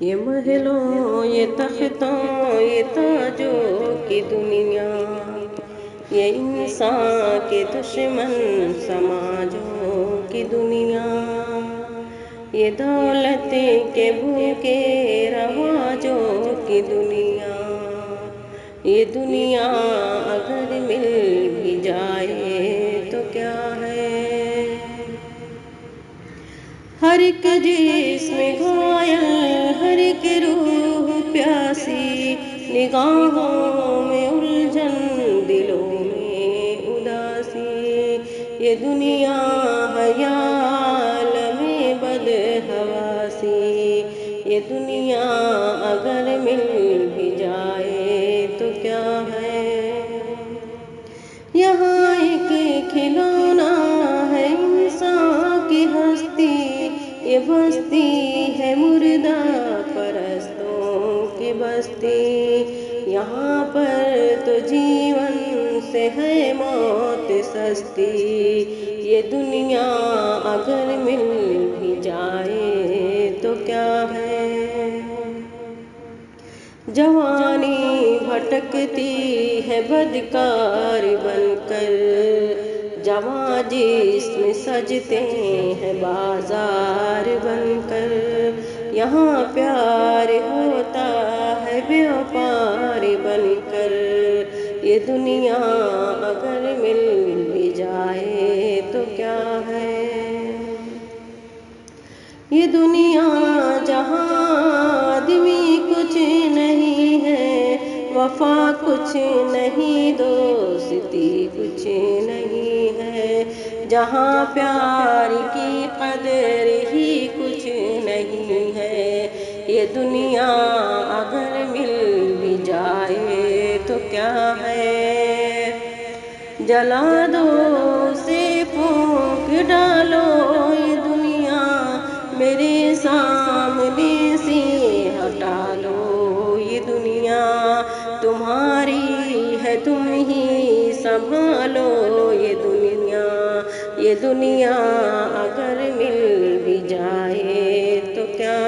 یہ محلوں یہ تختوں یہ تاجوں کی دنیا، یہ انسان کے دشمن سماجوں کی دنیا، یہ دولت کے بھوکے رواجوں کی دنیا، یہ دنیا اگر مل بھی جائے تو کیا ہے؟ ہر ایک جسم گھائل، ہر ایک روح پیاسی، نگاہوں میں الجھن دلوں میں اداسی، یہ دنیا ہے یا عالم بدحواسی، یہ دنیا اگر مل بھی جائے تو کیا ہے؟ یہاں ایک کھلونا ہے انسان کی ہستی، یہ بستی ہے مردہ پرستوں کی بستی، یہاں پر تو جیون سے ہے موت سستی، یہ دنیا اگر مل بھی جائے تو کیا ہے؟ جوانی بھٹکتی ہے بدکار بن کر، جواں جسم سجتے ہیں بازار بن کر، یہاں پیار ہوتا ہے بیوپار بن کر، یہ دنیا اگر مل بھی جائے تو کیا ہے؟ یہ دنیا جہاں آدمی کچھ نہیں ہے، وفا کچھ نہیں، دوستی کچھ نہیں ہے، جہاں پیار کی قدر ہی کچھ نہیں ہے، یہ دنیا اگر مل بھی جائے تو کیا ہے؟ جلا دو اسے پھونک ڈالو یہ دنیا، میرے سامنے سے ہٹا لو یہ دنیا، تمہاری ہے تم ہی سنبھالو یہ دنیا اگر مل بھی جائے تو کیا